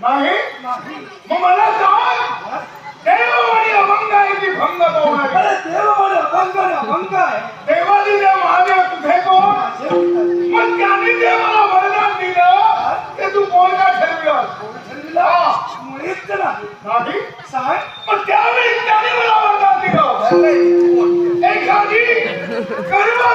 नाही नाही. मग मला सांग देववाणी अभंग आहे की भंग पावणारी? अरे देववाणी अभंग आहे, अभंग आहे. देवादिदेव महादेव तुझे कोण? माझे पिता. मग त्याने देवाला